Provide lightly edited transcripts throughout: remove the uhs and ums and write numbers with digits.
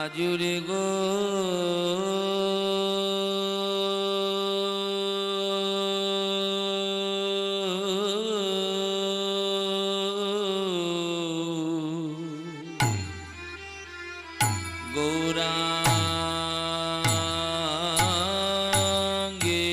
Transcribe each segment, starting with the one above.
আজুরে গো গৌরাঙ্গে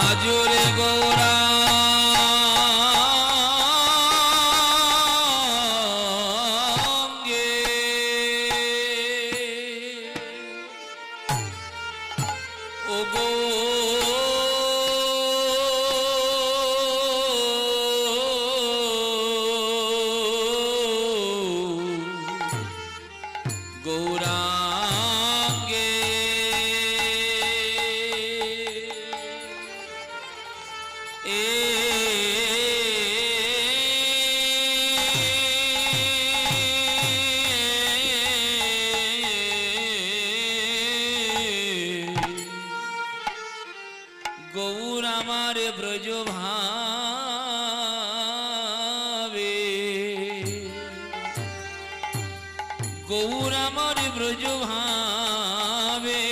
আজুরে গৌরাঙ্গে ও গো গৌরাঙ্গে গৌর আমার ব্রজ ভাবে, গৌর আমার ব্রজ ভাবে,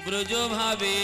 ব্রজ ভাবে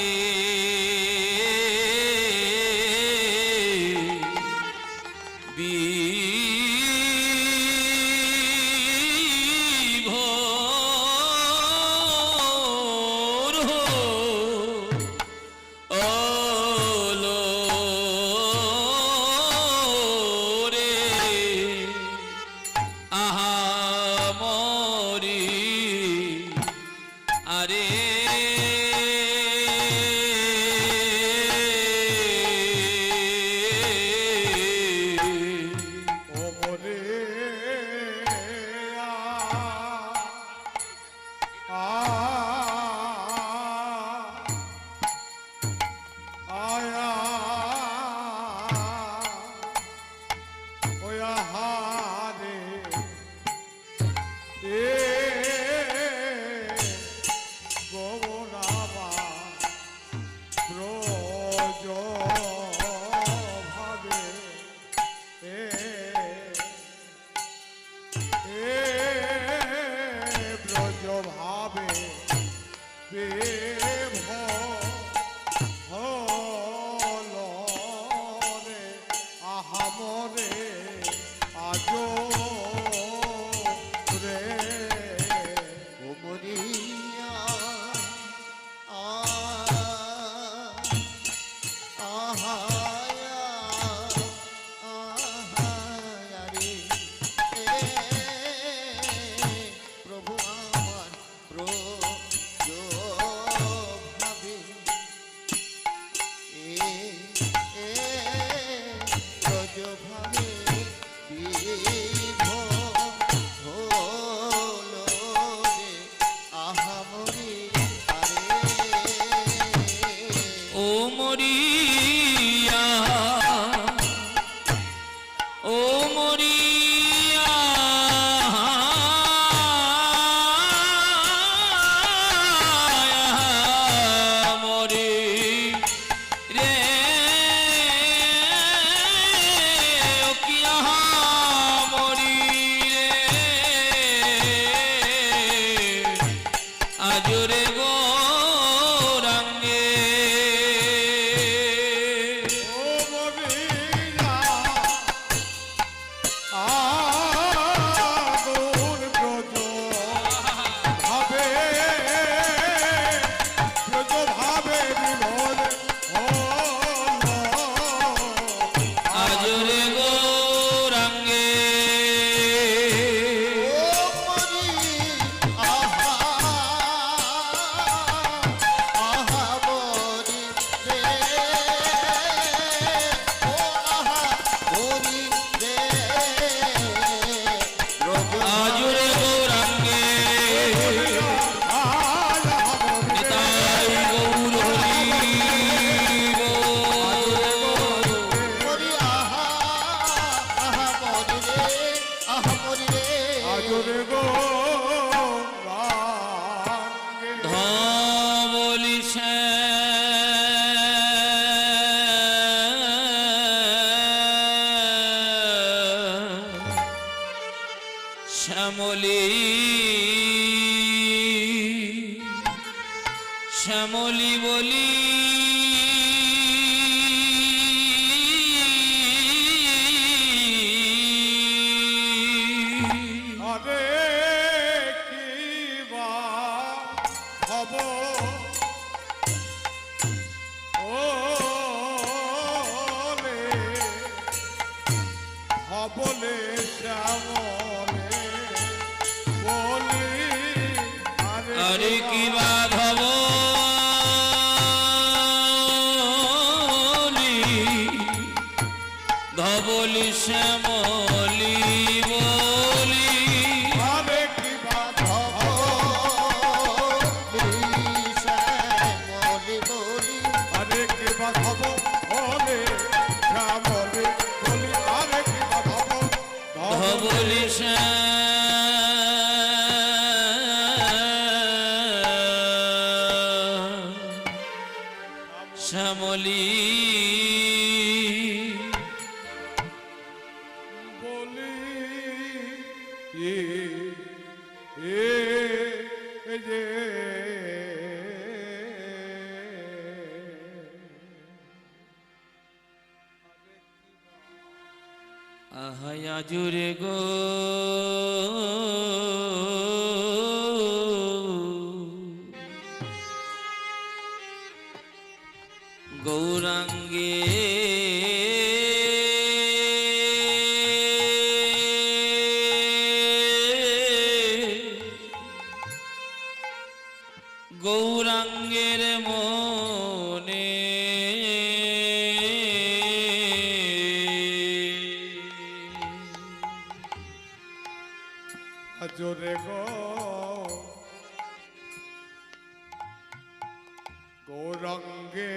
শ্যামলী শ্যামলী বলি আরে কি বা হব ওলে হবলে শ্যামলে বলি আরে কি বাদ হব ধবলি শ্যামলি বলি আরে কি বা আরে কি বা হব ওলে শ্যামলে বলি আরে কি বা হব ধবলি শ্যামলি বলি যে আহায়া জুড়ে গো গৌরাঙ্গে গৌরাঙ্গের মনে জোরে গো গৌরাঙ্গে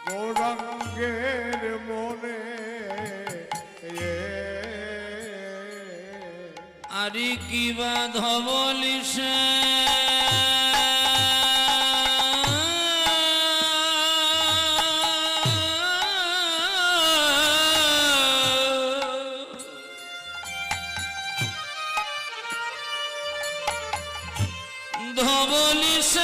গৌরাঙ্গের মনে আরে কি বা ধবলিস ধবলিস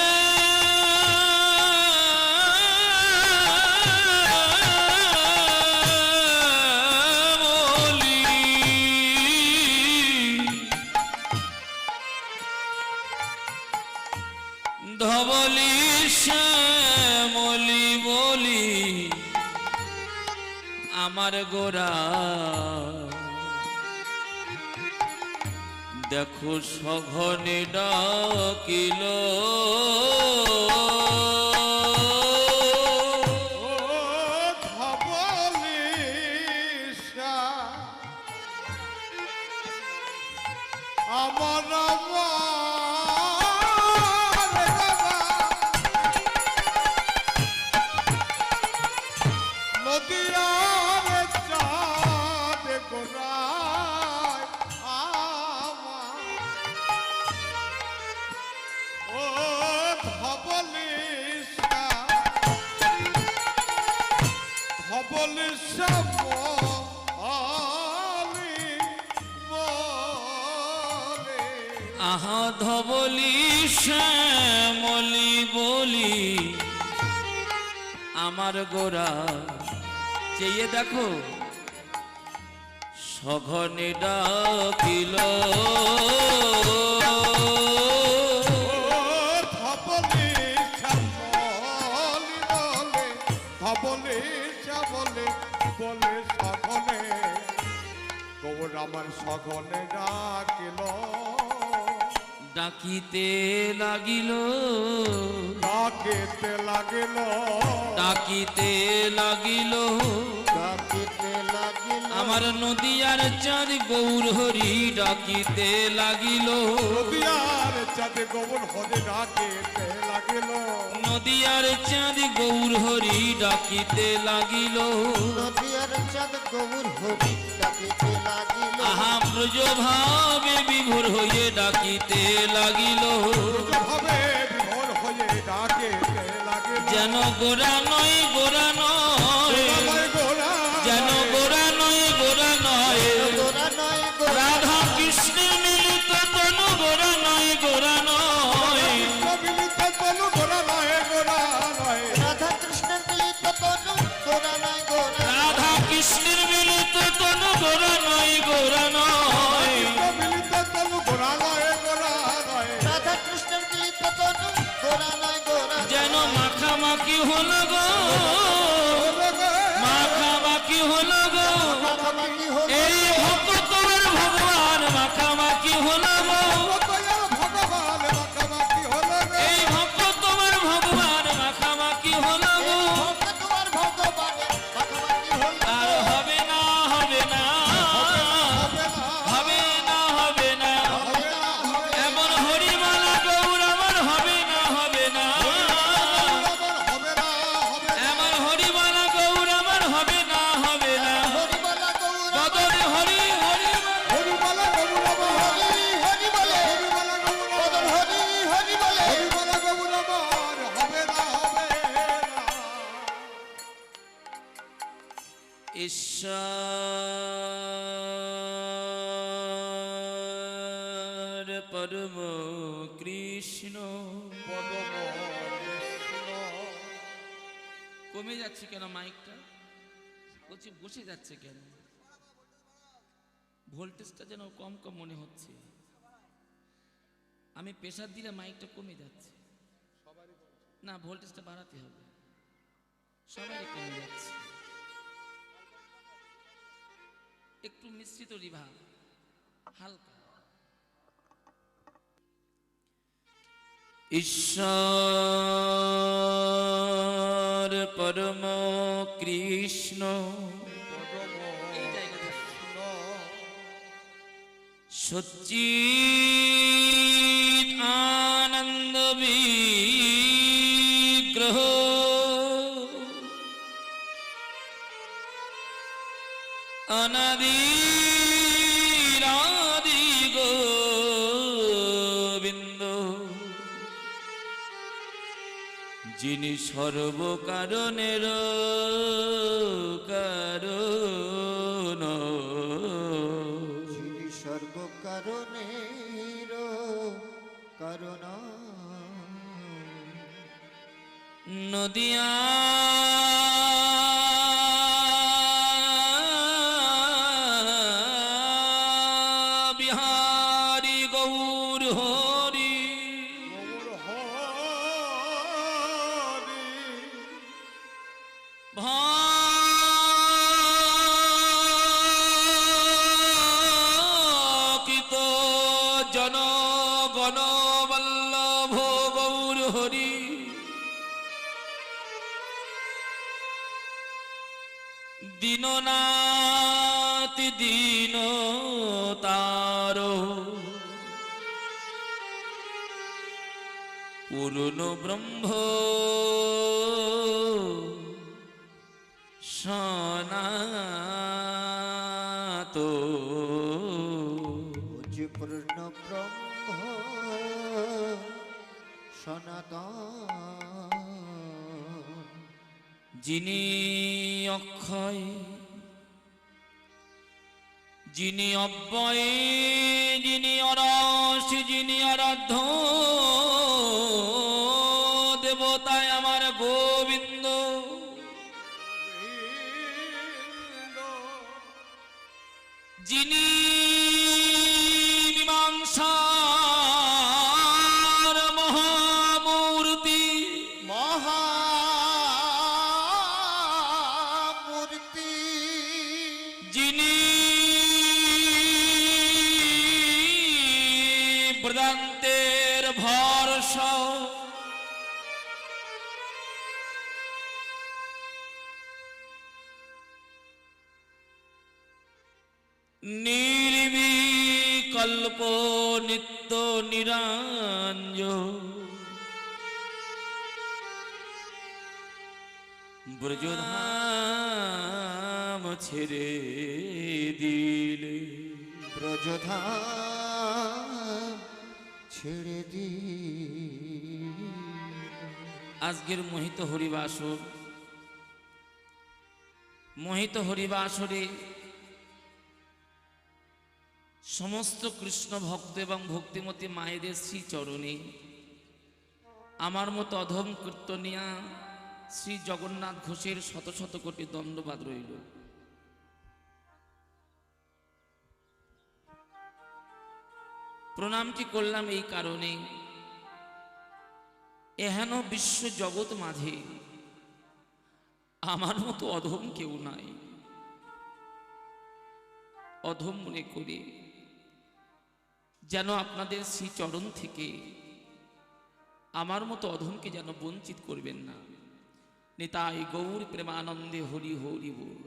ধবলি শ্যামলি বলি আমার গোরা দেখো সঘনে ডাকিল আমার নদিয়ার চাঁদ গোরায় ও ধবলিসা ধবলিসা আহা ধবলি শ্যামলি বলি আমার গোরা চেয়ে দেখো সঘনে ডাকিল বলে সঘনে গৌর আমার সঘনে ডাকিল ডাকিতে লাগিল ডাকিতে লাগিল ডাকিতে লাগিল আমার নদিয়ার চাঁদ গৌর হরি ডাকিতে লাগিল নদিয়ার চাঁদ গৌর হরি ডাকিতে লাগিল নদিয়ার চাঁদ গৌর হরি ডাকিতে লাগিল নদিয়ার চাঁদ গৌর হরি ডাকিতে লাগিল আহা ব্রজ ভাবে বিভোর হয়ে ডাকিতে লাগিল ভাবে বিভোর হয়ে ডাকিতে লাগিল যেন গোরা নয় গোরা নয় যেন গোরা নয় গোরা ঈশ্বর পরম কৃষ্ণ। পরম কৃষ্ণ। কমে যাচ্ছে কেন মাইকটা? বলছি বসে যাচ্ছে কেন? ভোল্টেজটা যেন কম কম মনে হচ্ছে। আমি প্রেসার দিলে মাইকটা কমে যাচ্ছে। না, ভোল্টেজটা বাড়াতে হবে। সবারই কমে যাচ্ছে। একটু মিশ্রিত রিভাব, হালকা। ঈশ্বর পরম কৃষ্ণ। এই জায়গাটা সচ্চিৎ আনন্দ বিগ্রহ অনাদিরাদি গোবিন্দ, যিনি সর্বকারণের কারণ, যিনি সর্বকারণের কারণ, নদিয়া বিহারী গৌর হরি, গৌর হরি। ভাকিত জনগণ বল্লভ গৌর হরি, দীননাথ দীন তার, পূর্ণ ব্রহ্ম সনাত, যে পূর্ণ ব্রহ্ম সনাতন, যিনি অক্ষয়, যিনি অব্যয়, যিনি অরস, যিনি আরাধ্য দেবতায় আমার গোবিন্দ, যিনি মীমাংসার মহামূর্তি, মহামূর্তি, যিনি বেদান্তের ভরসা, নির্বিকল্প নিত্য নিরঞ্জন, ব্রজধাম ছেড়ে দিলে, ব্রজধাম ছেড়ে দি। আজকের মোহিত হরিবাসর, মোহিত হরিবাসরে সমস্ত কৃষ্ণ ভক্ত এবং ভক্তিমতী মায়েদের শ্রী চরণে আমার মতো অধম কীর্তনিয়া শ্রী জগন্নাথ ঘোষের শত শত কোটি দণ্ডবাদ রইল। প্রণামটি করলাম এই কারণে, এহেন বিশ্ব জগৎ মাঝে আমার মতো অধম কেউ নাই। অধম মনে করে যেন আপনাদের শ্রী চরণ থেকে আমার মতো অধমকে যেন বঞ্চিত করবেন না। নিতাই গৌর প্রেমানন্দে হরি হরি বল।